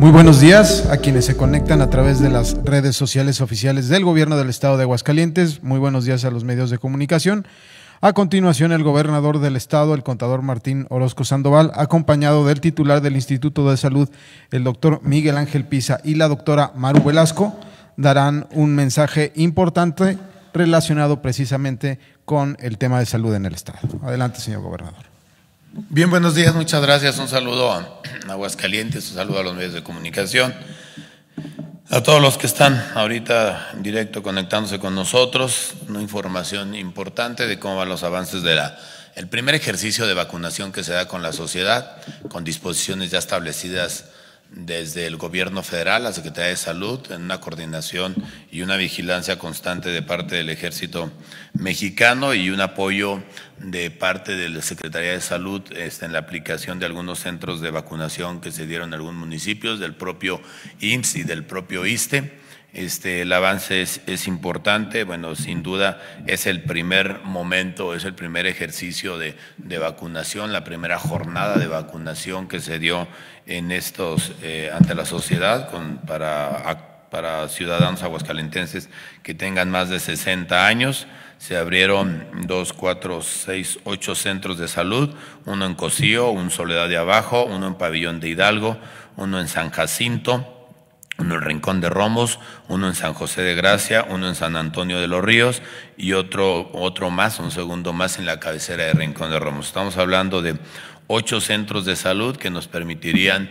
Muy buenos días a quienes se conectan a través de las redes sociales oficiales del Gobierno del Estado de Aguascalientes. Muy buenos días a los medios de comunicación. A continuación, el gobernador del Estado, el contador Martín Orozco Sandoval, acompañado del titular del Instituto de Salud, el doctor Miguel Ángel Pisa, y la doctora Maru Velasco, darán un mensaje importante relacionado precisamente con el tema de salud en el Estado. Adelante, señor gobernador. Bien, buenos días, muchas gracias. Un saludo a Aguascalientes, un saludo a los medios de comunicación, a todos los que están ahorita en directo conectándose con nosotros. Una información importante de cómo van los avances de el primer ejercicio de vacunación que se da con la sociedad, con disposiciones ya establecidas desde el Gobierno Federal, la Secretaría de Salud, en una coordinación y una vigilancia constante de parte del Ejército Mexicano y un apoyo de parte de la Secretaría de Salud en la aplicación de algunos centros de vacunación que se dieron en algunos municipios, del propio IMSS y del propio ISSSTE. El avance es importante. Bueno, sin duda es el primer momento, es el primer ejercicio de vacunación, la primera jornada de vacunación que se dio en ante la sociedad para ciudadanos aguascalentenses que tengan más de 60 años. Se abrieron 2, 4, 6, 8 centros de salud, uno en Cocío, un Soledad de Abajo, uno en Pabellón de Hidalgo, uno en San Jacinto, uno en Rincón de Romos, uno en San José de Gracia, uno en San Antonio de los Ríos y otro más, un segundo más en la cabecera de Rincón de Romos. Estamos hablando de 8 centros de salud que nos permitirían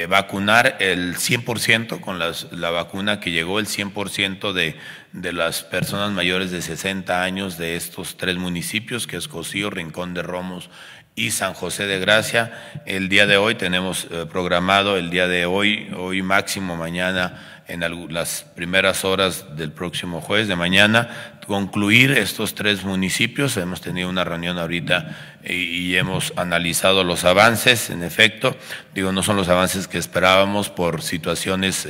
vacunar el 100% con la vacuna que llegó, el 100% de las personas mayores de 60 años de estos 3 municipios, que es Cocío, Rincón de Romos y San José de Gracia. El día de hoy tenemos programado, hoy máximo mañana, en las primeras horas del próximo jueves de mañana, concluir estos 3 municipios. Hemos tenido una reunión ahorita y hemos analizado los avances. En efecto, no son los avances que esperábamos por situaciones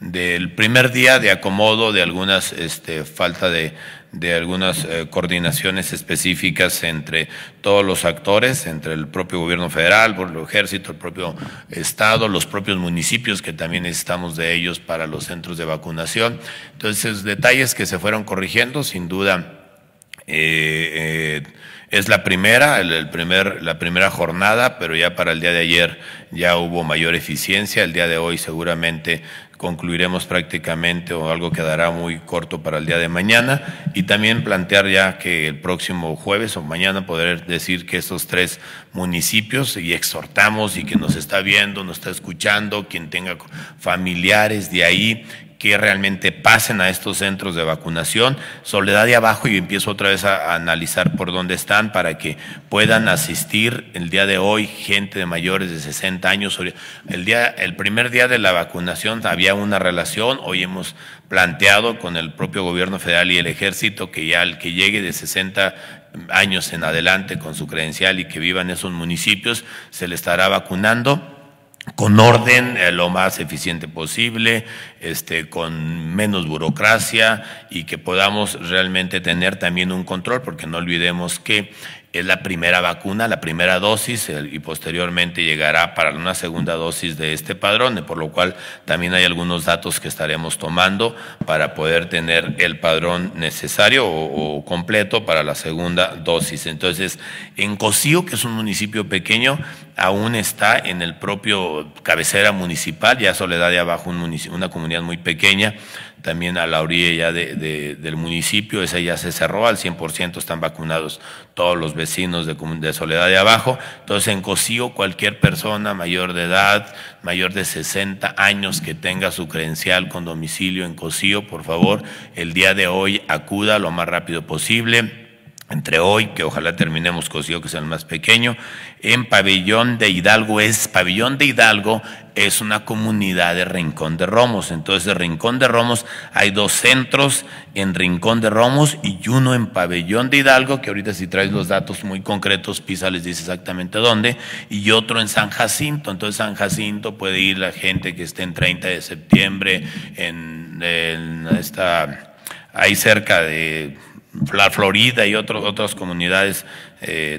del primer día de acomodo, de algunas falta de algunas coordinaciones específicas entre todos los actores, entre el propio gobierno federal, por el ejército, el propio estado, los propios municipios, que también necesitamos de ellos para los centros de vacunación. Entonces, detalles que se fueron corrigiendo, sin duda. Es la primera jornada, pero ya para el día de ayer ya hubo mayor eficiencia. El día de hoy seguramente concluiremos prácticamente, o algo quedará muy corto para el día de mañana, y también plantear ya que el próximo jueves o mañana poder decir que estos 3 municipios, y exhortamos, y que nos está viendo, nos está escuchando, quien tenga familiares de ahí, que realmente pasen a estos centros de vacunación. Soledad de Abajo, y empiezo otra vez a analizar por dónde están para que puedan asistir el día de hoy gente de mayores de 60 años. El primer día de la vacunación había una relación. Hoy hemos planteado con el propio gobierno federal y el ejército que ya el que llegue de 60 años en adelante con su credencial y que viva en esos municipios se le estará vacunando con orden, lo más eficiente posible, con menos burocracia, y que podamos realmente tener también un control, porque no olvidemos que es la primera vacuna, la primera dosis, y posteriormente llegará para una segunda dosis de este padrón, por lo cual también hay algunos datos que estaremos tomando para poder tener el padrón necesario o completo para la segunda dosis. Entonces, en Cocío, que es un municipio pequeño, aún está en el propio cabecera municipal, ya Soledad de Abajo, una comunidad muy pequeña, también a la orilla ya del municipio, esa ya se cerró, al 100% están vacunados todos los vecinos de Soledad de Abajo. Entonces, en Cocío, cualquier persona mayor de edad, mayor de 60 años que tenga su credencial con domicilio en Cocío, por favor, el día de hoy acuda lo más rápido posible. Entre hoy, que ojalá terminemos Cocío, que es el más pequeño. En Pabellón de Hidalgo es una comunidad de Rincón de Romos. Entonces, de Rincón de Romos hay 2 centros en Rincón de Romos y uno en Pabellón de Hidalgo, que ahorita si traes los datos muy concretos, Pisa les dice exactamente dónde, y otro en San Jacinto. Entonces, San Jacinto puede ir la gente que esté en 30 de septiembre, ahí cerca de la Florida y otras comunidades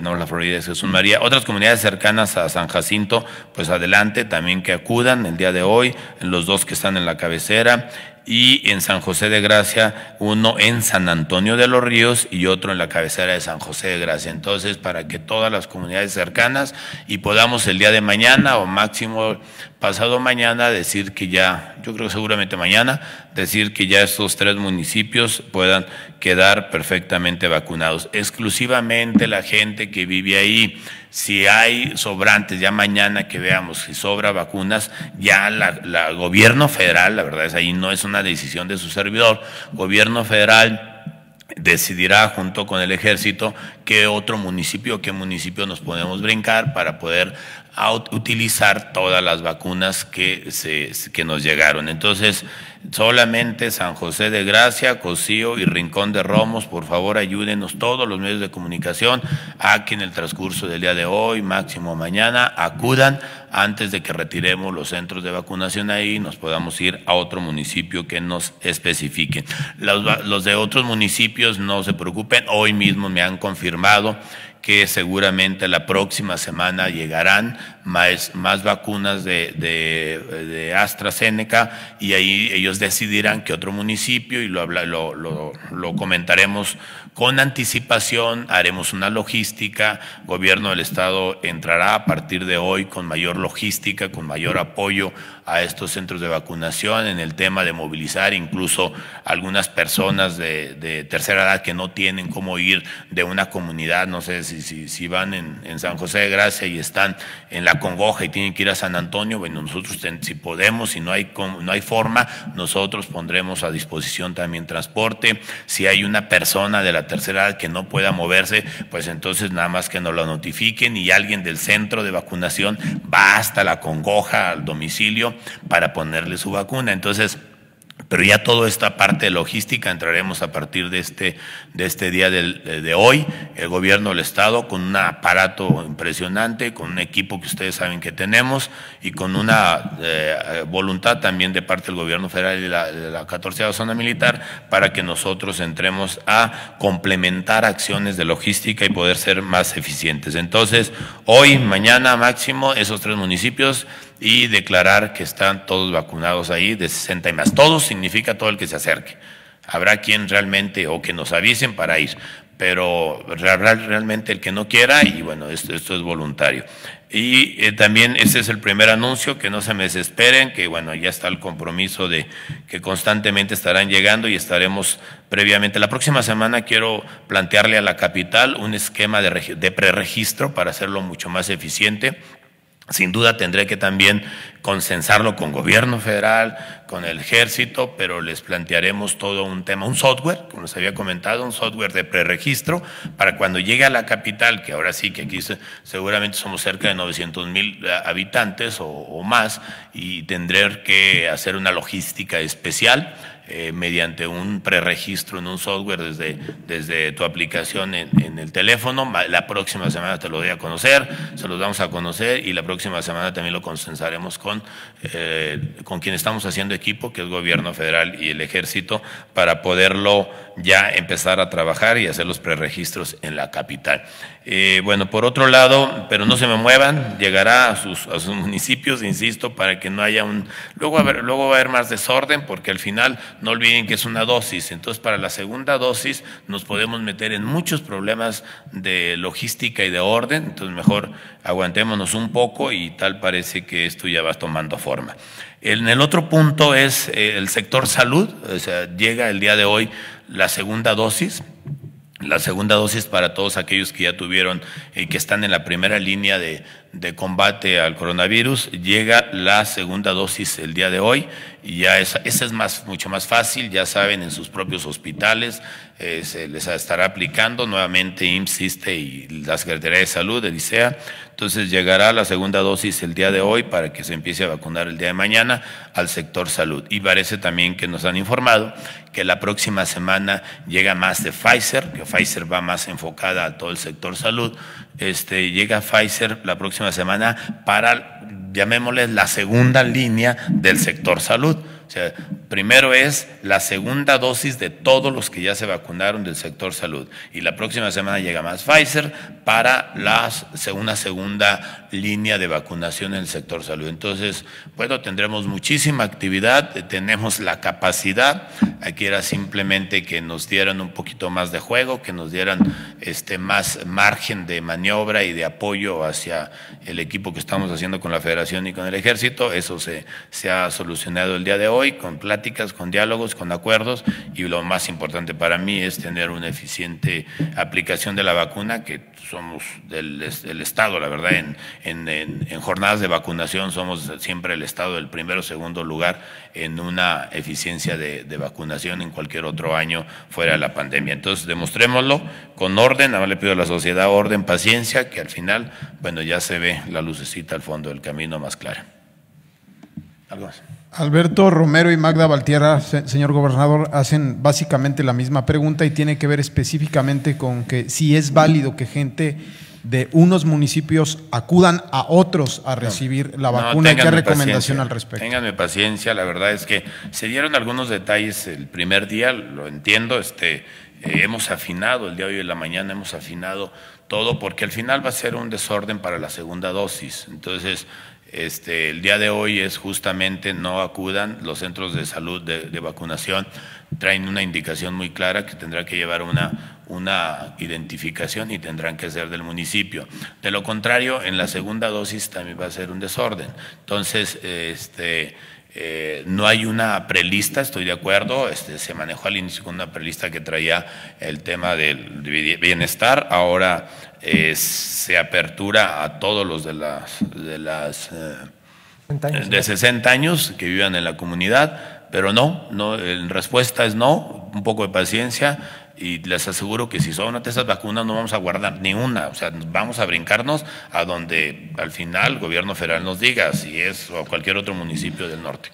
no, la Florida es Jesús María. Otras comunidades cercanas a San Jacinto, pues adelante, también que acudan el día de hoy, en los dos que están en la cabecera, y en San José de Gracia, uno en San Antonio de los Ríos y otro en la cabecera de San José de Gracia. Entonces, para que todas las comunidades cercanas y podamos el día de mañana o máximo pasado mañana decir que ya, yo creo que seguramente mañana, decir que ya estos 3 municipios puedan quedar perfectamente vacunados. Exclusivamente la gente que vive ahí. Si hay sobrantes, ya mañana que veamos si sobra vacunas, ya la gobierno federal, la verdad es ahí no es una decisión de su servidor, gobierno federal decidirá junto con el ejército qué municipio nos podemos brincar para poder utilizar todas las vacunas que nos llegaron. Entonces, solamente San José de Gracia, Cocío y Rincón de Romos, por favor ayúdenos todos los medios de comunicación a que en el transcurso del día de hoy, máximo mañana, acudan antes de que retiremos los centros de vacunación ahí, nos podamos ir a otro municipio que nos especifique. Los de otros municipios no se preocupen, hoy mismo me han confirmado que seguramente la próxima semana llegarán más vacunas de AstraZeneca y ahí ellos decidirán qué otro municipio y lo comentaremos con anticipación, haremos una logística, gobierno del estado entrará a partir de hoy con mayor logística, con mayor apoyo a estos centros de vacunación en el tema de movilizar incluso algunas personas de tercera edad que no tienen cómo ir de una comunidad, no sé si van en San José de Gracia y están en La Congoja y tienen que ir a San Antonio, bueno, nosotros si podemos, si no hay forma, nosotros pondremos a disposición también transporte. Si hay una persona de la tercera edad que no pueda moverse, pues entonces nada más que nos lo notifiquen y alguien del centro de vacunación va hasta La Congoja al domicilio para ponerle su vacuna. Entonces, pero ya toda esta parte de logística entraremos a partir de este día de hoy, el gobierno del estado con un aparato impresionante, con un equipo que ustedes saben que tenemos y con una voluntad también de parte del gobierno federal y de la 14ª zona militar para que nosotros entremos a complementar acciones de logística y poder ser más eficientes. Entonces, hoy, mañana máximo, esos 3 municipios y declarar que están todos vacunados ahí de 60 y más. Todos significa todo el que se acerque. Habrá quien realmente, o que nos avisen para ir, pero realmente el que no quiera, y bueno, esto es voluntario. Y también ese es el primer anuncio, que no se me desesperen, que bueno, ya está el compromiso de que constantemente estarán llegando y estaremos previamente. La próxima semana quiero plantearle a la capital un esquema de preregistro para hacerlo mucho más eficiente. Sin duda tendré que también consensarlo con gobierno federal, con el ejército, pero les plantearemos todo un tema, un software, como les había comentado, un software de preregistro para cuando llegue a la capital, que ahora sí que aquí seguramente somos cerca de 900,000 habitantes o más, y tendré que hacer una logística especial mediante un preregistro en un software desde tu aplicación en el teléfono. La próxima semana te lo doy a conocer, se los vamos a conocer y la próxima semana también lo consensaremos con quien estamos haciendo equipo, que es el gobierno federal y el ejército, para poderlo ya empezar a trabajar y hacer los preregistros en la capital. Bueno, por otro lado, pero no se me muevan, llegará a sus municipios, insisto, para que no haya luego va a haber más desorden, porque al final no olviden que es una dosis, entonces para la segunda dosis nos podemos meter en muchos problemas de logística y de orden, entonces mejor aguantémonos un poco y tal parece que esto ya va tomando forma. En el otro punto es el sector salud, o sea, llega el día de hoy la segunda dosis. La segunda dosis para todos aquellos que ya tuvieron y que están en la primera línea de combate al coronavirus, llega la segunda dosis el día de hoy y ya esa es mucho más fácil, ya saben, en sus propios hospitales se les estará aplicando nuevamente IMSS, ISSSTE y la Secretaría de Salud, el ICEA. Entonces llegará la segunda dosis el día de hoy para que se empiece a vacunar el día de mañana al sector salud. Y parece también que nos han informado que la próxima semana llega más de Pfizer, que Pfizer va más enfocada a todo el sector salud. Llega Pfizer la próxima semana para, llamémosle, la segunda línea del sector salud. O sea, primero es la segunda dosis de todos los que ya se vacunaron del sector salud. Y la próxima semana llega más Pfizer para una segunda línea de vacunación en el sector salud. Entonces, bueno, tendremos muchísima actividad, tenemos la capacidad. Aquí era simplemente que nos dieran un poquito más de juego, que nos dieran más margen de maniobra y de apoyo hacia el equipo que estamos haciendo con la Federación y con el Ejército. Eso se ha solucionado el día de hoy con pláticas, con diálogos, con acuerdos, y lo más importante para mí es tener una eficiente aplicación de la vacuna, que somos del Estado, la verdad, en jornadas de vacunación somos siempre el Estado del primero o segundo lugar en una eficiencia de vacunación en cualquier otro año fuera de la pandemia. Entonces, demostrémoslo con orden. Ahora le pido a la sociedad orden, paciencia, que al final, bueno, ya se ve la lucecita al fondo del camino más clara. ¿Algo más? Alberto Romero y Magda Valtierra, señor gobernador, hacen básicamente la misma pregunta y tiene que ver específicamente con que si es válido que gente de unos municipios acudan a otros a recibir la vacuna. ¿Qué recomendación al respecto? Ténganme paciencia, la verdad es que se dieron algunos detalles el primer día, lo entiendo, hemos afinado, el día de hoy en la mañana hemos afinado todo, porque al final va a ser un desorden para la segunda dosis. Entonces, el día de hoy es justamente no acudan. Los centros de salud de vacunación traen una indicación muy clara que tendrá que llevar una identificación y tendrán que ser del municipio. De lo contrario, en la segunda dosis también va a ser un desorden. Entonces, no hay una prelista, estoy de acuerdo, se manejó al inicio con una prelista que traía el tema del bienestar, ahora se apertura a todos los de 60 años que vivan en la comunidad, pero no, en respuesta es no, un poco de paciencia. Y les aseguro que si son una de esas vacunas no vamos a guardar ni una, o sea, vamos a brincarnos a donde al final el gobierno federal nos diga, si es o cualquier otro municipio del norte.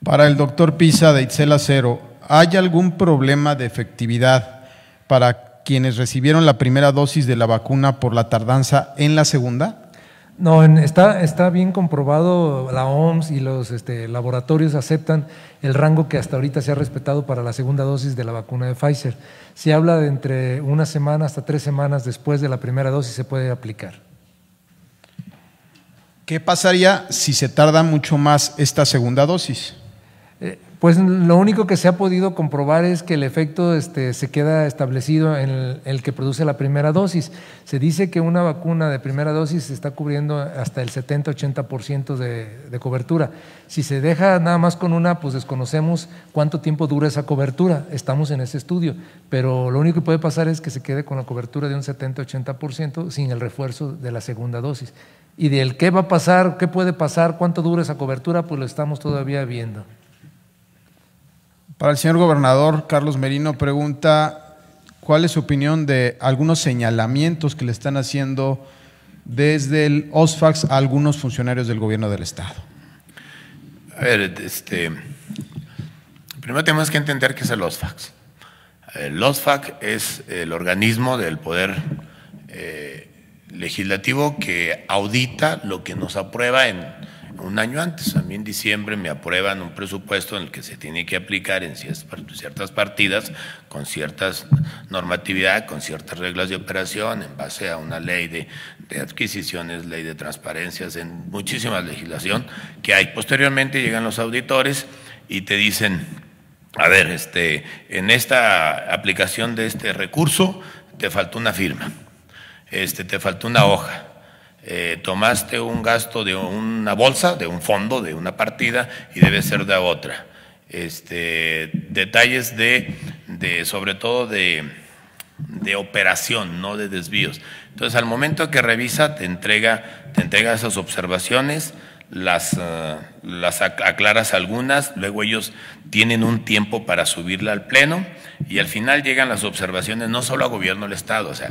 Para el doctor Pisa de Itzel Acero, ¿hay algún problema de efectividad para quienes recibieron la primera dosis de la vacuna por la tardanza en la segunda? No, está bien comprobado, la OMS y los laboratorios aceptan el rango que hasta ahorita se ha respetado para la segunda dosis de la vacuna de Pfizer. Se habla de entre una semana hasta 3 semanas después de la primera dosis se puede aplicar. ¿Qué pasaría si se tarda mucho más esta segunda dosis? Pues lo único que se ha podido comprobar es que el efecto se queda establecido en el que produce la primera dosis. Se dice que una vacuna de primera dosis está cubriendo hasta el 70-80% de cobertura. Si se deja nada más con una, pues desconocemos cuánto tiempo dura esa cobertura. Estamos en ese estudio, pero lo único que puede pasar es que se quede con la cobertura de un 70-80% sin el refuerzo de la segunda dosis. Y del qué va a pasar, qué puede pasar, cuánto dura esa cobertura, pues lo estamos todavía viendo. Para el señor gobernador, Carlos Merino pregunta, ¿cuál es su opinión de algunos señalamientos que le están haciendo desde el OSFAX a algunos funcionarios del gobierno del Estado? A ver, primero tenemos que entender qué es el OSFAX. El OSFAC es el organismo del poder legislativo que audita lo que nos aprueba en un año antes. A mí en diciembre me aprueban un presupuesto en el que se tiene que aplicar en ciertas partidas, con ciertas normatividad, con ciertas reglas de operación, en base a una ley de adquisiciones, ley de transparencias, en muchísima legislación que hay. Posteriormente llegan los auditores y te dicen, a ver, en esta aplicación de este recurso te faltó una firma, te faltó una hoja. Tomaste un gasto de una bolsa, de un fondo, de una partida y debe ser de otra. Detalles sobre todo de operación, no de desvíos. Entonces, al momento que revisa, te entrega esas observaciones, las aclaras algunas, luego ellos tienen un tiempo para subirla al pleno y al final llegan las observaciones no solo a gobierno del Estado, o sea,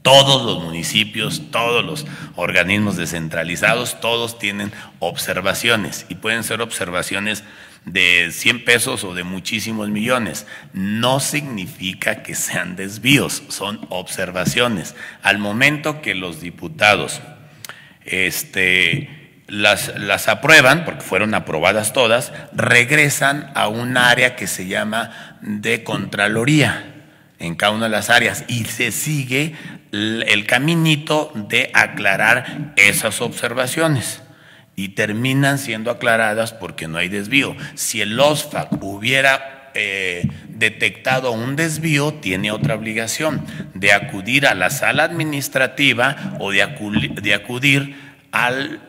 todos los municipios, todos los organismos descentralizados, todos tienen observaciones y pueden ser observaciones de 100 pesos o de muchísimos millones. No significa que sean desvíos, son observaciones. Al momento que los diputados las aprueban, porque fueron aprobadas todas, regresan a un área que se llama de Contraloría en cada una de las áreas y se sigue el caminito de aclarar esas observaciones y terminan siendo aclaradas porque no hay desvío. Si el OSFAC hubiera detectado un desvío, tiene otra obligación de acudir a la sala administrativa o de acudir al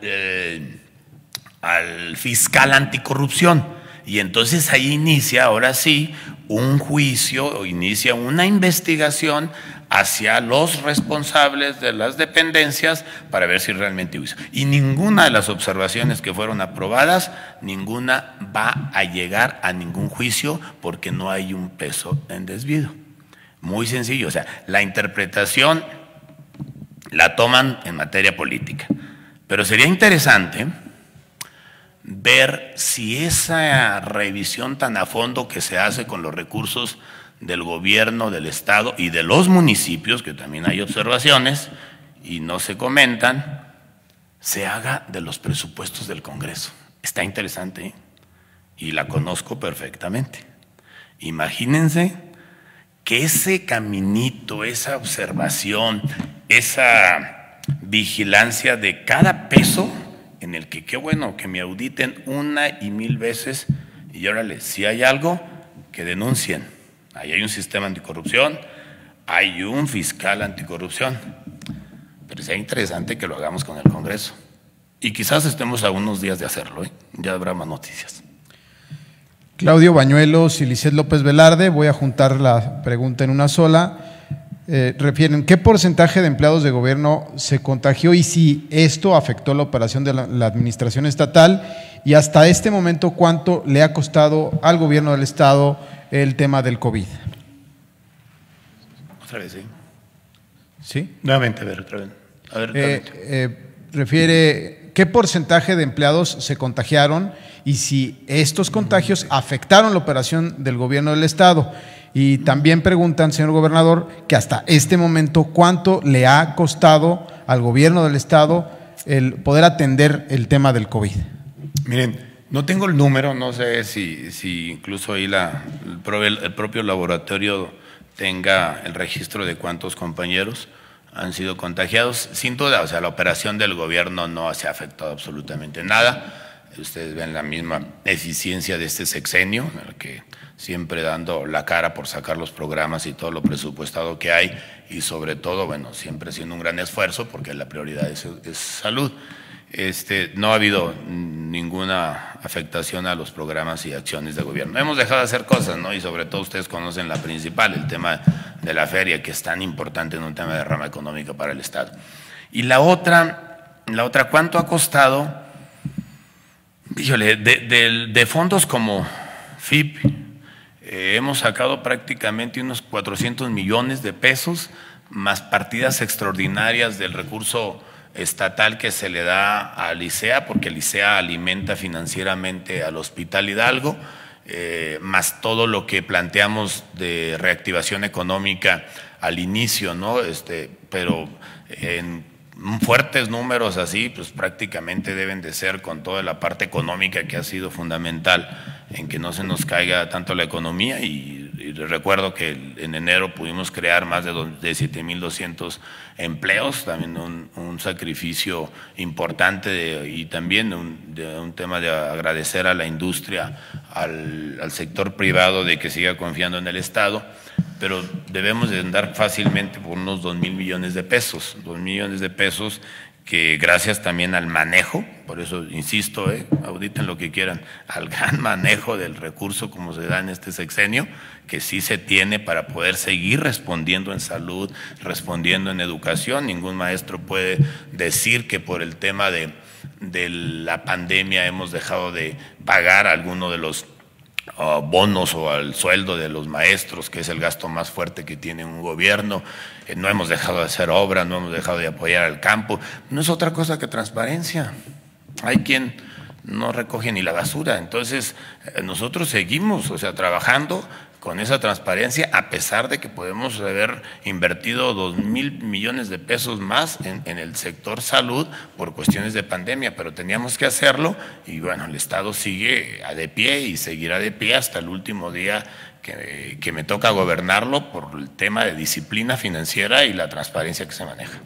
fiscal anticorrupción, y entonces ahí inicia ahora sí un juicio o inicia una investigación hacia los responsables de las dependencias para ver si realmente hizo. Y ninguna de las observaciones que fueron aprobadas, ninguna va a llegar a ningún juicio porque no hay un peso en desvío. Muy sencillo, o sea, la interpretación la toman en materia política. Pero sería interesante ver si esa revisión tan a fondo que se hace con los recursos del gobierno, del estado y de los municipios, que también hay observaciones y no se comentan, se haga de los presupuestos del Congreso. Está interesante, ¿eh? Y la conozco perfectamente. Imagínense que ese caminito, esa observación, esa vigilancia de cada peso, en el que qué bueno que me auditen una y mil veces, y órale, si hay algo, que denuncien. Ahí hay un sistema anticorrupción, hay un fiscal anticorrupción, pero sería interesante que lo hagamos con el Congreso. Y quizás estemos a unos días de hacerlo, ¿eh? Ya habrá más noticias. Claudio Bañuelos y Lisset López Velarde, voy a juntar la pregunta en una sola. Refieren, ¿qué porcentaje de empleados de gobierno se contagió y si esto afectó la operación de la administración estatal? Y hasta este momento, ¿cuánto le ha costado al gobierno del estado el tema del COVID? Otra vez, ¿sí? ¿Sí? Nuevamente, a ver, otra vez. Refiere, ¿qué porcentaje de empleados se contagiaron y si estos contagios afectaron la operación del gobierno del estado? Y también preguntan, señor gobernador, que hasta este momento, ¿cuánto le ha costado al gobierno del estado el poder atender el tema del COVID? Miren, no tengo el número, no sé si incluso ahí el propio laboratorio tenga el registro de cuántos compañeros han sido contagiados. Sin duda, o sea, la operación del gobierno no se ha afectado absolutamente nada. Ustedes ven la misma eficiencia de este sexenio, en el que siempre dando la cara por sacar los programas y todo lo presupuestado que hay, y sobre todo, bueno, siempre haciendo un gran esfuerzo porque la prioridad es salud. No ha habido ninguna afectación a los programas y acciones de gobierno. Hemos dejado de hacer cosas, ¿no? Y sobre todo ustedes conocen la principal, el tema de la feria, que es tan importante en un tema de rama económica para el Estado. Y la otra, ¿cuánto ha costado? Híjole, de fondos como FIP, hemos sacado prácticamente unos 400 millones de pesos, más partidas extraordinarias del recurso estatal que se le da a Licea, porque Licea alimenta financieramente al Hospital Hidalgo, más todo lo que planteamos de reactivación económica al inicio, ¿no? Pero en fuertes números así, pues prácticamente deben de ser, con toda la parte económica que ha sido fundamental en que no se nos caiga tanto la economía. Y recuerdo que en enero pudimos crear más de 7,200 empleos, también un sacrificio importante y también un tema de agradecer a la industria, al sector privado, de que siga confiando en el Estado. Pero debemos de andar fácilmente por unos 2,000 millones de pesos, 2 millones de pesos, que gracias también al manejo, por eso insisto, auditen lo que quieran, al gran manejo del recurso como se da en este sexenio, que sí se tiene para poder seguir respondiendo en salud, respondiendo en educación. Ningún maestro puede decir que por el tema de la pandemia hemos dejado de pagar alguno de los bonos o al sueldo de los maestros, que es el gasto más fuerte que tiene un gobierno. No hemos dejado de hacer obra, no hemos dejado de apoyar al campo. No es otra cosa que transparencia. Hay quien no recoge ni la basura. Entonces nosotros seguimos, o sea, trabajando con esa transparencia, a pesar de que podemos haber invertido 2,000 millones de pesos más en el sector salud por cuestiones de pandemia, pero teníamos que hacerlo y bueno, el Estado sigue de pie y seguirá de pie hasta el último día que me toca gobernarlo por el tema de disciplina financiera y la transparencia que se maneja.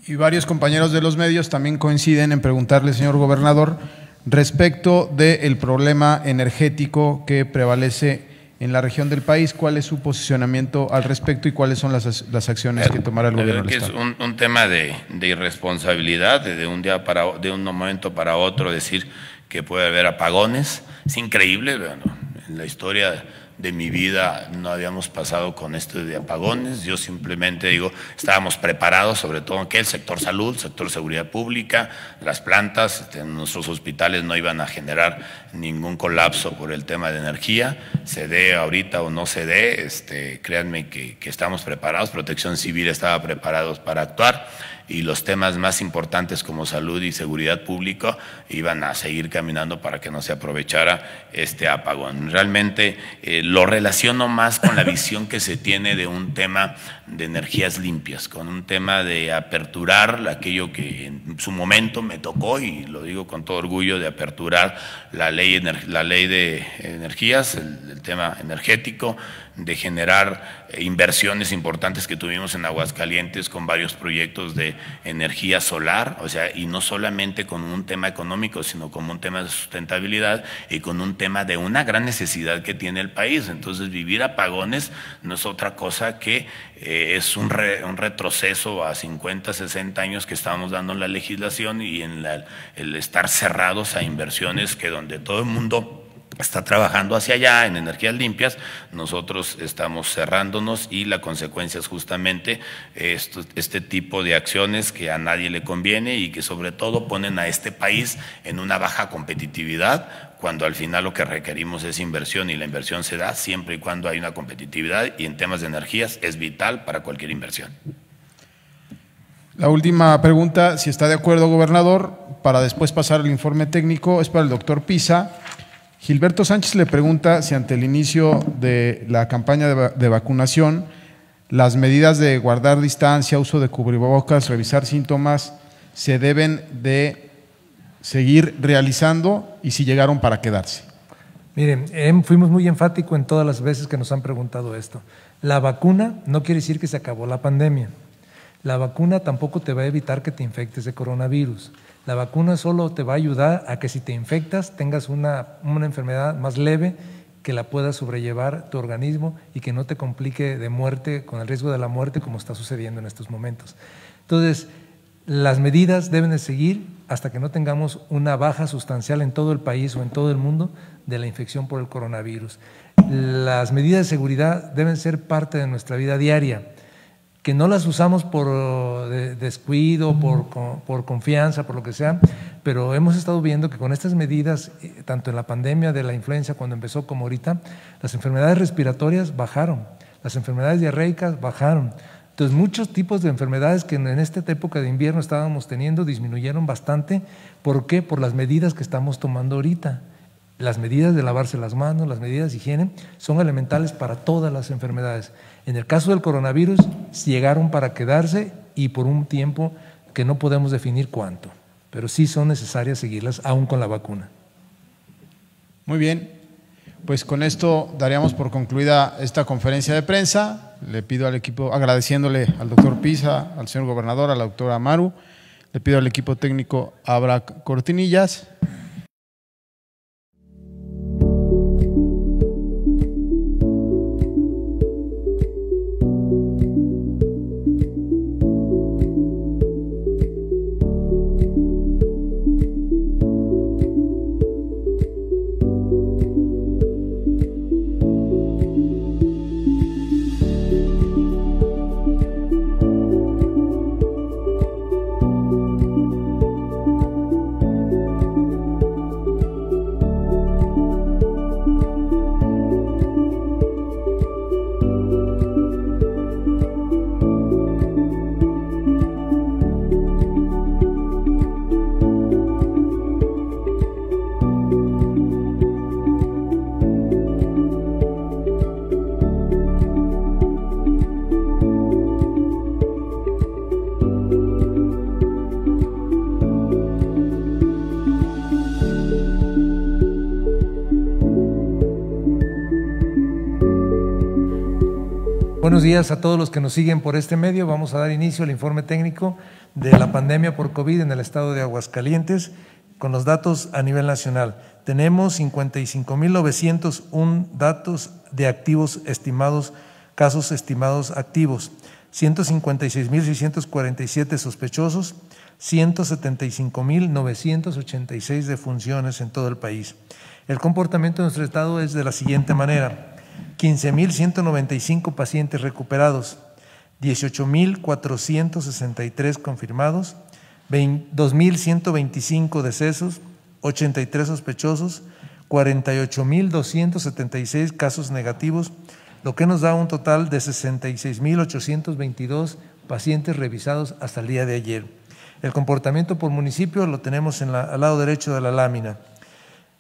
Y varios compañeros de los medios también coinciden en preguntarle, señor gobernador, respecto del problema energético que prevalece en la región del país. ¿Cuál es su posicionamiento al respecto y cuáles son las acciones que tomará el gobierno del Estado? Es un tema de irresponsabilidad, de un momento para otro decir que puede haber apagones. Es increíble, bueno, en la historia de mi vida no habíamos pasado con esto de apagones. Yo simplemente digo, estábamos preparados, sobre todo que el sector salud, sector seguridad pública, las plantas, nuestros hospitales no iban a generar ningún colapso por el tema de energía, se dé ahorita o no se dé, créanme que estamos preparados. Protección Civil estaba preparados para actuar y los temas más importantes como salud y seguridad pública iban a seguir caminando para que no se aprovechara este apagón. Realmente lo relaciono más con la visión que se tiene de un tema de energías limpias, con un tema de aperturar aquello que en su momento me tocó, y lo digo con todo orgullo, de aperturar la ley de energías, el tema energético, de generar inversiones importantes que tuvimos en Aguascalientes con varios proyectos de energía solar, o sea, y no solamente con un tema económico, sino como un tema de sustentabilidad y con un tema de una gran necesidad que tiene el país. Entonces, vivir apagones no es otra cosa que es un retroceso a 50, 60 años que estábamos dando en la legislación y en el estar cerrados a inversiones que donde todo el mundo está trabajando hacia allá en energías limpias, nosotros estamos cerrándonos, y la consecuencia es justamente este tipo de acciones que a nadie le conviene y que sobre todo ponen a este país en una baja competitividad, cuando al final lo que requerimos es inversión, y la inversión se da siempre y cuando hay una competitividad, y en temas de energías es vital para cualquier inversión. La última pregunta, si está de acuerdo, gobernador, para después pasar el informe técnico, es para el doctor Pisa. Gilberto Sánchez le pregunta si ante el inicio de la campaña de vacunación, las medidas de guardar distancia, uso de cubrebocas, revisar síntomas, se deben de seguir realizando y si llegaron para quedarse. Miren, fuimos muy enfáticos en todas las veces que nos han preguntado esto. La vacuna no quiere decir que se acabó la pandemia. La vacuna tampoco te va a evitar que te infectes de coronavirus. La vacuna solo te va a ayudar a que si te infectas tengas una enfermedad más leve, que la puedas sobrellevar tu organismo y que no te complique de muerte, con el riesgo de la muerte, como está sucediendo en estos momentos. Entonces, las medidas deben de seguir hasta que no tengamos una baja sustancial en todo el país o en todo el mundo de la infección por el coronavirus. Las medidas de seguridad deben ser parte de nuestra vida diaria, que no las usamos por descuido, por confianza, por lo que sea, pero hemos estado viendo que con estas medidas, tanto en la pandemia de la influenza cuando empezó como ahorita, las enfermedades respiratorias bajaron, las enfermedades diarreicas bajaron. Entonces, muchos tipos de enfermedades que en esta época de invierno estábamos teniendo disminuyeron bastante. ¿Por qué? Por las medidas que estamos tomando ahorita. Las medidas de lavarse las manos, las medidas de higiene son elementales para todas las enfermedades. En el caso del coronavirus, llegaron para quedarse y por un tiempo que no podemos definir cuánto, pero sí son necesarias seguirlas aún con la vacuna. Muy bien, pues con esto daríamos por concluida esta conferencia de prensa. Le pido al equipo, agradeciéndole al doctor Pisa, al señor gobernador, a la doctora Amaru, le pido al equipo técnico abra cortinillas. Buenos días a todos los que nos siguen por este medio. Vamos a dar inicio al informe técnico de la pandemia por COVID en el estado de Aguascalientes con los datos a nivel nacional. Tenemos 55,901 datos de activos estimados, casos estimados activos, 156,647 sospechosos, 175,986 defunciones en todo el país. El comportamiento de nuestro estado es de la siguiente manera: 15,195 pacientes recuperados, 18,463 confirmados, 2,125 decesos, 83 sospechosos, 48,276 casos negativos, lo que nos da un total de 66,822 pacientes revisados hasta el día de ayer. El comportamiento por municipio lo tenemos al lado derecho de la lámina.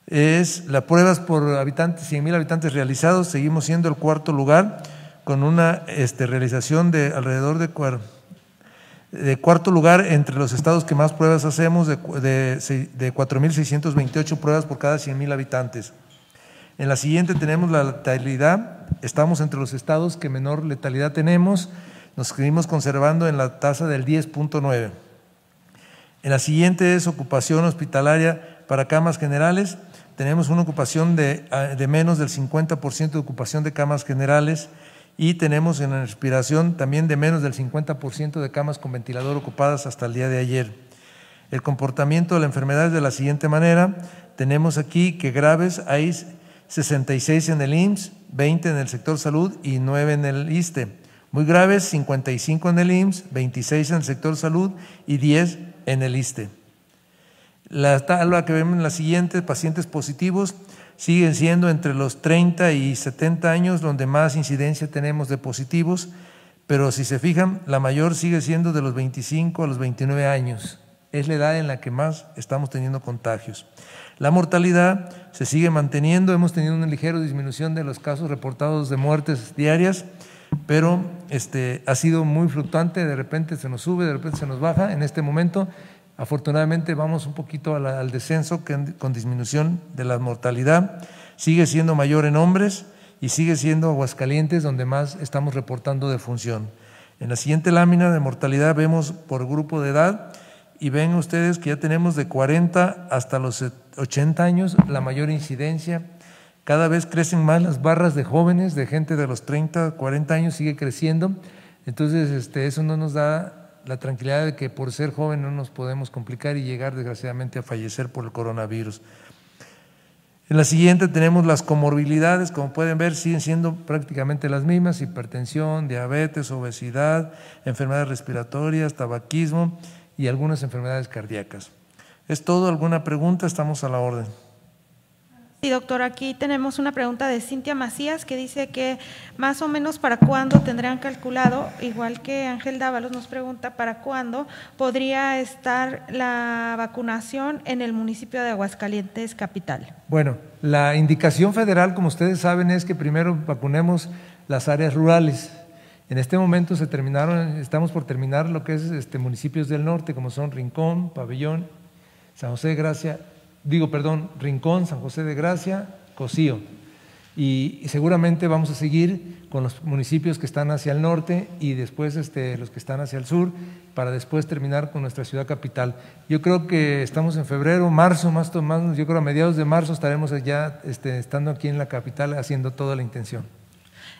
Es las pruebas por habitantes, 100,000 habitantes realizados, seguimos siendo el cuarto lugar con una realización de alrededor de cuarto lugar entre los estados que más pruebas hacemos, de 4,628 pruebas por cada 100,000 habitantes. En la siguiente tenemos la letalidad, estamos entre los estados que menor letalidad tenemos, nos seguimos conservando en la tasa del 10,9. En la siguiente es ocupación hospitalaria para camas generales, tenemos una ocupación de menos del 50% de ocupación de camas generales y tenemos en la respiración también de menos del 50% de camas con ventilador ocupadas hasta el día de ayer. El comportamiento de la enfermedad es de la siguiente manera: tenemos aquí que graves hay 66 en el IMSS, 20 en el sector salud y 9 en el ISSSTE. Muy graves, 55 en el IMSS, 26 en el sector salud y 10 en el ISSSTE. La tabla que vemos en la siguiente, pacientes positivos, siguen siendo entre los 30 y 70 años donde más incidencia tenemos de positivos, pero si se fijan, la mayor sigue siendo de los 25 a los 29 años. Es la edad en la que más estamos teniendo contagios. La mortalidad se sigue manteniendo, hemos tenido una ligera disminución de los casos reportados de muertes diarias, pero ha sido muy fluctuante, de repente se nos sube, de repente se nos baja. En este momento, afortunadamente, vamos un poquito al descenso con disminución de la mortalidad. Sigue siendo mayor en hombres y sigue siendo Aguascalientes donde más estamos reportando defunción. En la siguiente lámina de mortalidad vemos por grupo de edad y ven ustedes que ya tenemos de 40 hasta los 80 años la mayor incidencia. Cada vez crecen más las barras de jóvenes, de gente de los 30, 40 años, sigue creciendo. Entonces, eso no nos da la tranquilidad de que por ser joven no nos podemos complicar y llegar desgraciadamente a fallecer por el coronavirus. En la siguiente tenemos las comorbilidades, como pueden ver siguen siendo prácticamente las mismas: hipertensión, diabetes, obesidad, enfermedades respiratorias, tabaquismo y algunas enfermedades cardíacas. ¿Es todo? ¿Alguna pregunta? Estamos a la orden. Sí, doctor, aquí tenemos una pregunta de Cintia Macías que dice que más o menos para cuándo tendrán calculado, igual que Ángel Dávalos nos pregunta, para cuándo podría estar la vacunación en el municipio de Aguascalientes capital. Bueno, la indicación federal, como ustedes saben, es que primero vacunemos las áreas rurales. En este momento estamos por terminar lo que es municipios del norte, como son Rincón, Pabellón, San José de Gracia, Rincón, San José de Gracia, Cocío. Y seguramente vamos a seguir con los municipios que están hacia el norte y después los que están hacia el sur, para después terminar con nuestra ciudad capital. Yo creo que estamos en febrero, marzo, más, yo creo a mediados de marzo estaremos ya estando aquí en la capital haciendo toda la intención.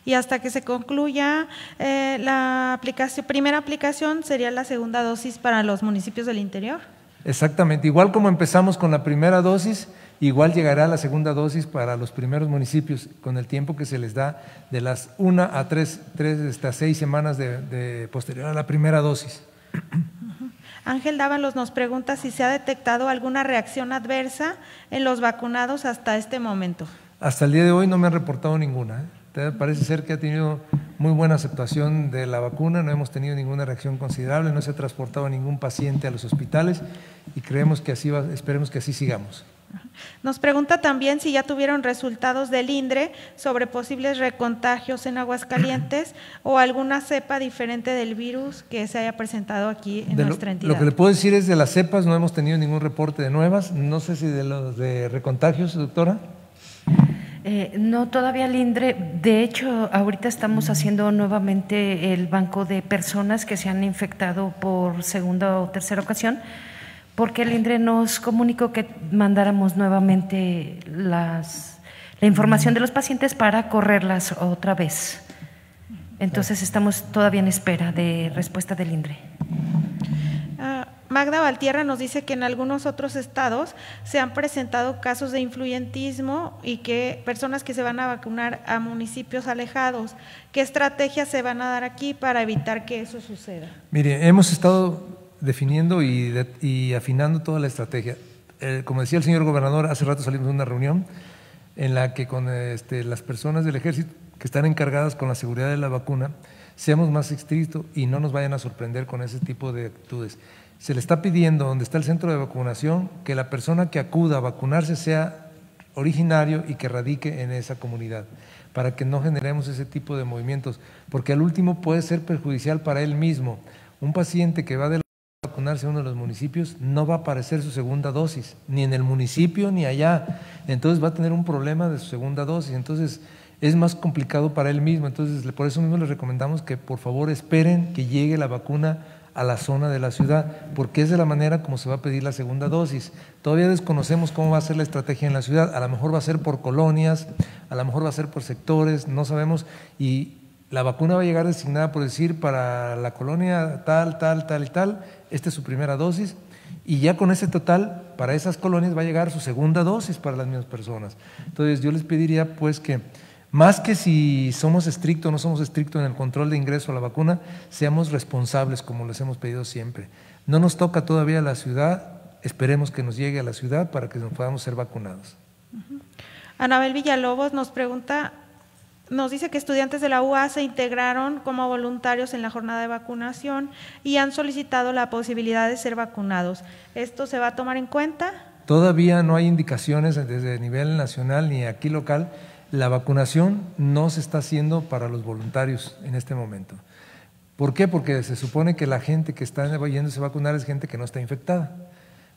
Y hasta que se concluya la primera aplicación, ¿sería la segunda dosis para los municipios del interior? Exactamente, igual como empezamos con la primera dosis, igual llegará la segunda dosis para los primeros municipios con el tiempo que se les da de las 1 a 3 hasta 6 semanas de posterior a la primera dosis. Ángel Dávalos nos pregunta si se ha detectado alguna reacción adversa en los vacunados hasta este momento. Hasta el día de hoy no me han reportado ninguna. Parece ser que ha tenido muy buena aceptación de la vacuna, no hemos tenido ninguna reacción considerable, no se ha transportado ningún paciente a los hospitales y creemos que esperemos que así sigamos. Nos pregunta también si ya tuvieron resultados del INDRE sobre posibles recontagios en Aguascalientes o alguna cepa diferente del virus que se haya presentado aquí en nuestra entidad. Lo que le puedo decir es de las cepas no hemos tenido ningún reporte de nuevas, no sé si de los de recontagios, doctora. No, todavía el INDRE, de hecho, ahorita estamos haciendo nuevamente el banco de personas que se han infectado por segunda o tercera ocasión, porque el INDRE nos comunicó que mandáramos nuevamente la información de los pacientes para correrlas otra vez. Entonces estamos todavía en espera de respuesta del INDRE. Magda Valtierra nos dice que en algunos otros estados se han presentado casos de influyentismo y que personas que se van a vacunar a municipios alejados. ¿Qué estrategias se van a dar aquí para evitar que eso suceda? Mire, hemos estado definiendo y afinando toda la estrategia. Como decía el señor gobernador, hace rato salimos de una reunión en la que con las personas del ejército que están encargadas con la seguridad de la vacuna, seamos más estrictos y no nos vayan a sorprender con ese tipo de actitudes. Se le está pidiendo, donde está el centro de vacunación, que la persona que acuda a vacunarse sea originario y que radique en esa comunidad, para que no generemos ese tipo de movimientos, porque al último puede ser perjudicial para él mismo. Un paciente que va a vacunarse a uno de los municipios no va a aparecer su segunda dosis, ni en el municipio ni allá, entonces va a tener un problema de su segunda dosis, entonces es más complicado para él mismo. Entonces por eso mismo les recomendamos que por favor esperen que llegue la vacuna a la zona de la ciudad, porque es de la manera como se va a pedir la segunda dosis. Todavía desconocemos cómo va a ser la estrategia en la ciudad, a lo mejor va a ser por colonias, a lo mejor va a ser por sectores, no sabemos, y la vacuna va a llegar designada, por decir, para la colonia tal, tal, tal y tal, esta es su primera dosis, y ya con ese total, para esas colonias va a llegar su segunda dosis para las mismas personas. Entonces yo les pediría pues que más que si somos estrictos o no somos estrictos en el control de ingreso a la vacuna, seamos responsables como les hemos pedido siempre. No nos toca todavía la ciudad, esperemos que nos llegue a la ciudad para que nos podamos ser vacunados. Anabel Villalobos nos pregunta, nos dice que estudiantes de la UA se integraron como voluntarios en la jornada de vacunación y han solicitado la posibilidad de ser vacunados. ¿Esto se va a tomar en cuenta? Todavía no hay indicaciones desde el nivel nacional ni aquí local. La vacunación no se está haciendo para los voluntarios en este momento. ¿Por qué? Porque se supone que la gente que está yéndose a vacunar es gente que no está infectada,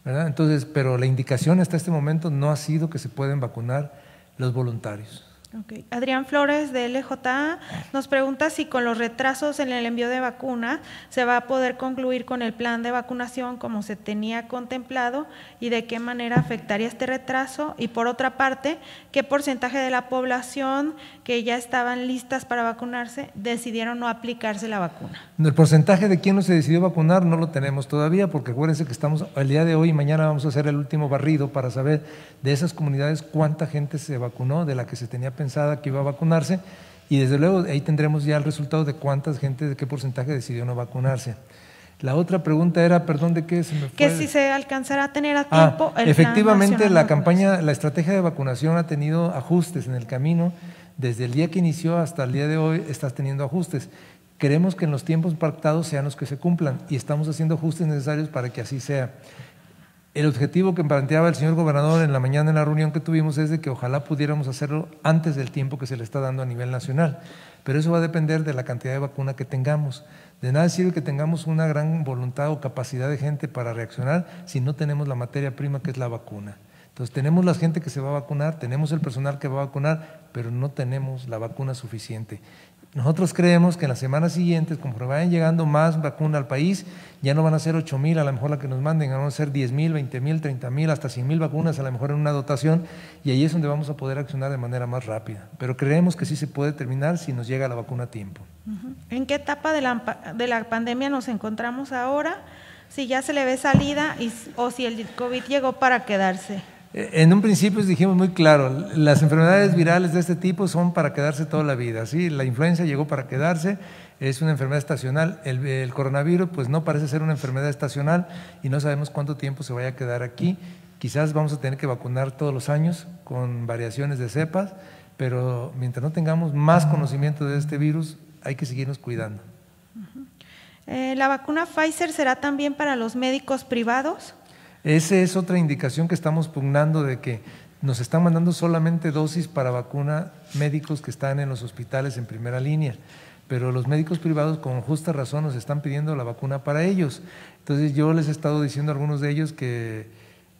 ¿verdad? Entonces, pero la indicación hasta este momento no ha sido que se pueden vacunar los voluntarios. Okay. Adrián Flores de LJA nos pregunta si con los retrasos en el envío de vacuna se va a poder concluir con el plan de vacunación como se tenía contemplado y de qué manera afectaría este retraso, y por otra parte, qué porcentaje de la población que ya estaban listas para vacunarse decidieron no aplicarse la vacuna. El porcentaje de quién no se decidió vacunar no lo tenemos todavía, porque acuérdense que estamos el día de hoy y mañana vamos a hacer el último barrido para saber de esas comunidades cuánta gente se vacunó de la que se tenía pensada que iba a vacunarse, y desde luego ahí tendremos ya el resultado de cuánta gente, de qué porcentaje decidió no vacunarse. La otra pregunta era, perdón, ¿de qué se me fue? Que si se alcanzará a tener a tiempo el efectivamente, plan la campaña, la estrategia de vacunación ha tenido ajustes en el camino, desde el día que inició hasta el día de hoy estás teniendo ajustes. Queremos que en los tiempos pactados sean los que se cumplan y estamos haciendo ajustes necesarios para que así sea. El objetivo que planteaba el señor gobernador en la mañana en la reunión que tuvimos es de que ojalá pudiéramos hacerlo antes del tiempo que se le está dando a nivel nacional, pero eso va a depender de la cantidad de vacuna que tengamos. De nada sirve que tengamos una gran voluntad o capacidad de gente para reaccionar si no tenemos la materia prima que es la vacuna. Entonces tenemos la gente que se va a vacunar, tenemos el personal que va a vacunar, pero no tenemos la vacuna suficiente. Nosotros creemos que en las semanas siguientes, conforme vayan llegando más vacunas al país, ya no van a ser 8,000 a lo mejor la que nos manden, van a ser 10,000, 20,000, 30,000, hasta 100,000 vacunas a lo mejor en una dotación, y ahí es donde vamos a poder accionar de manera más rápida. Pero creemos que sí se puede terminar si nos llega la vacuna a tiempo. ¿En qué etapa de la pandemia nos encontramos ahora? Si ya se le ve salida o si el COVID llegó para quedarse. En un principio dijimos muy claro, las enfermedades virales de este tipo son para quedarse toda la vida, ¿sí? La influenza llegó para quedarse, es una enfermedad estacional, el coronavirus pues no parece ser una enfermedad estacional y no sabemos cuánto tiempo se vaya a quedar aquí, quizás vamos a tener que vacunar todos los años con variaciones de cepas, pero mientras no tengamos más conocimiento de este virus hay que seguirnos cuidando. ¿La vacuna Pfizer será también para los médicos privados? Esa es otra indicación que estamos pugnando, de que nos están mandando solamente dosis para vacuna médicos que están en los hospitales en primera línea, pero los médicos privados con justa razón nos están pidiendo la vacuna para ellos. Entonces yo les he estado diciendo a algunos de ellos que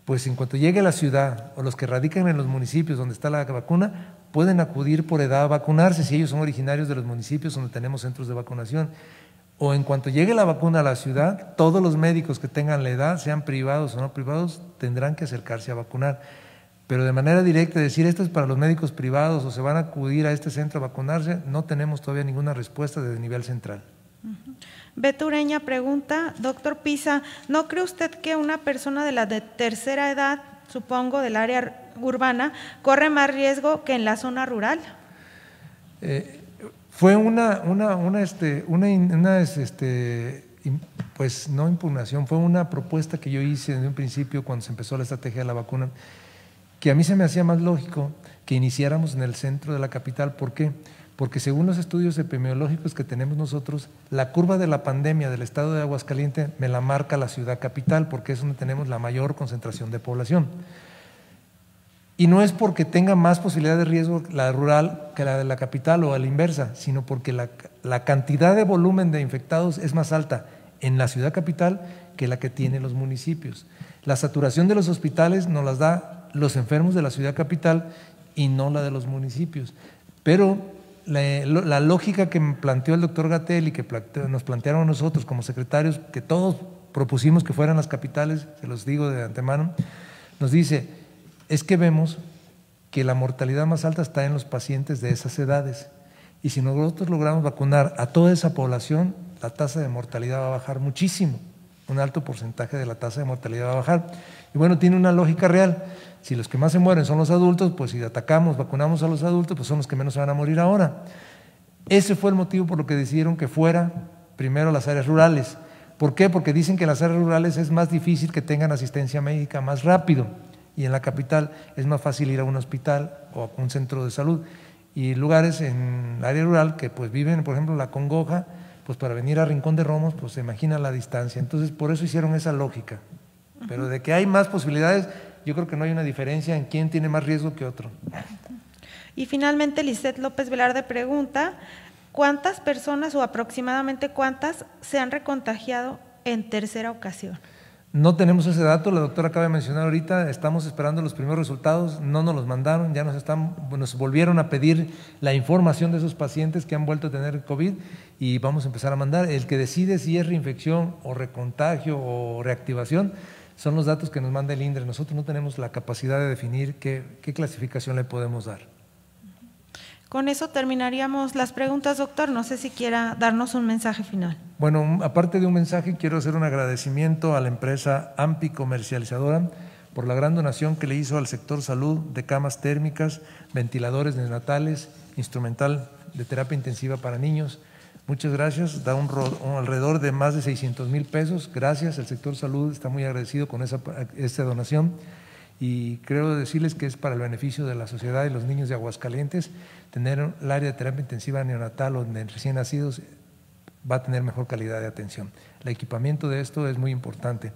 pues en cuanto llegue a la ciudad o los que radican en los municipios donde está la vacuna, pueden acudir por edad a vacunarse si ellos son originarios de los municipios donde tenemos centros de vacunación. O en cuanto llegue la vacuna a la ciudad, todos los médicos que tengan la edad, sean privados o no privados, tendrán que acercarse a vacunar. Pero de manera directa decir esto es para los médicos privados o se van a acudir a este centro a vacunarse, no tenemos todavía ninguna respuesta desde el nivel central. Beto Ureña pregunta, doctor Pisa, ¿no cree usted que una persona de la tercera edad, supongo del área urbana, corre más riesgo que en la zona rural? Fue pues no impugnación, fue una propuesta que yo hice desde un principio cuando se empezó la estrategia de la vacuna, que a mí se me hacía más lógico que iniciáramos en el centro de la capital. ¿Por qué? Porque según los estudios epidemiológicos que tenemos nosotros, la curva de la pandemia del estado de Aguascalientes me la marca la ciudad capital, porque es donde tenemos la mayor concentración de población. Y no es porque tenga más posibilidad de riesgo la rural que la de la capital o a la inversa, sino porque la cantidad de volumen de infectados es más alta en la ciudad capital que la que tienen los municipios. La saturación de los hospitales nos las da los enfermos de la ciudad capital y no la de los municipios. Pero la lógica que me planteó el doctor Gatell y que nos plantearon nosotros como secretarios, que todos propusimos que fueran las capitales, se los digo de antemano, nos dice, es que vemos que la mortalidad más alta está en los pacientes de esas edades y si nosotros logramos vacunar a toda esa población, la tasa de mortalidad va a bajar muchísimo, un alto porcentaje de la tasa de mortalidad va a bajar. Y bueno, tiene una lógica real, si los que más se mueren son los adultos, pues si vacunamos a los adultos, pues son los que menos se van a morir ahora. Ese fue el motivo por lo que decidieron que fuera primero las áreas rurales. ¿Por qué? Porque dicen que en las áreas rurales es más difícil que tengan asistencia médica más rápido. Y en la capital es más fácil ir a un hospital o a un centro de salud. Y lugares en el área rural que pues viven, por ejemplo, La Congoja, pues para venir a Rincón de Romos, pues se imagina la distancia. Entonces, por eso hicieron esa lógica. Pero de que hay más posibilidades, yo creo que no hay una diferencia en quién tiene más riesgo que otro. Y finalmente, Lisette López Velarde pregunta, ¿cuántas personas o aproximadamente cuántas se han recontagiado en tercera ocasión? No tenemos ese dato, la doctora acaba de mencionar ahorita, estamos esperando los primeros resultados, no nos los mandaron, ya nos volvieron a pedir la información de esos pacientes que han vuelto a tener COVID y vamos a empezar a mandar. El que decide si es reinfección o recontagio o reactivación son los datos que nos manda el INDRE. Nosotros no tenemos la capacidad de definir qué clasificación le podemos dar. Con eso terminaríamos las preguntas, doctor. No sé si quiera darnos un mensaje final. Bueno, aparte de un mensaje, quiero hacer un agradecimiento a la empresa AMPI Comercializadora por la gran donación que le hizo al sector salud de camas térmicas, ventiladores neonatales, instrumental de terapia intensiva para niños. Muchas gracias, da alrededor de más de 600,000 pesos. Gracias, el sector salud está muy agradecido con esta donación. Y creo decirles que es para el beneficio de la sociedad y los niños de Aguascalientes. Tener el área de terapia intensiva neonatal o de recién nacidos va a tener mejor calidad de atención. El equipamiento de esto es muy importante.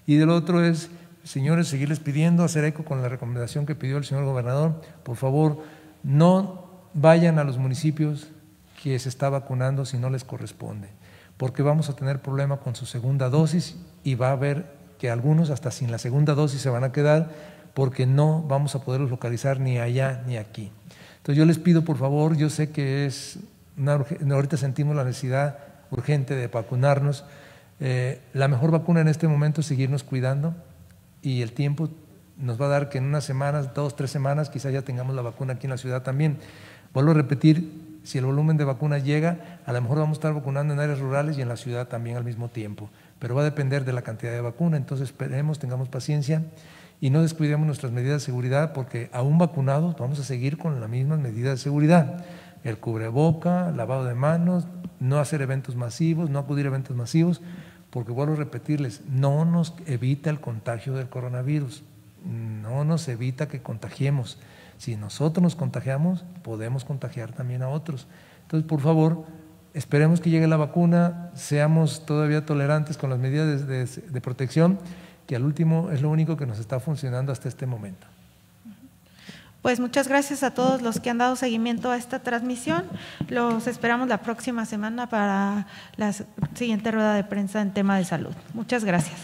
Y del otro es, señores, seguirles pidiendo, hacer eco con la recomendación que pidió el señor gobernador. Por favor, no vayan a los municipios que se está vacunando si no les corresponde, porque vamos a tener problema con su segunda dosis y va a haber que algunos hasta sin la segunda dosis se van a quedar porque no vamos a poderlos localizar ni allá ni aquí. Entonces yo les pido por favor, yo sé que ahorita sentimos la necesidad urgente de vacunarnos, la mejor vacuna en este momento es seguirnos cuidando y el tiempo nos va a dar que en unas semanas, 2, 3 semanas quizás ya tengamos la vacuna aquí en la ciudad también. Vuelvo a repetir, si el volumen de vacunas llega, a lo mejor vamos a estar vacunando en áreas rurales y en la ciudad también al mismo tiempo, pero va a depender de la cantidad de vacuna, entonces esperemos, tengamos paciencia y no descuidemos nuestras medidas de seguridad porque aún vacunados vamos a seguir con las mismas medidas de seguridad, el cubreboca, lavado de manos, no hacer eventos masivos, no acudir a eventos masivos, porque vuelvo a repetirles, no nos evita el contagio del coronavirus, no nos evita que contagiemos. Si nosotros nos contagiamos, podemos contagiar también a otros. Entonces, por favor, esperemos que llegue la vacuna, seamos todavía tolerantes con las medidas de protección, que al último es lo único que nos está funcionando hasta este momento. Pues muchas gracias a todos los que han dado seguimiento a esta transmisión. Los esperamos la próxima semana para la siguiente rueda de prensa en tema de salud. Muchas gracias.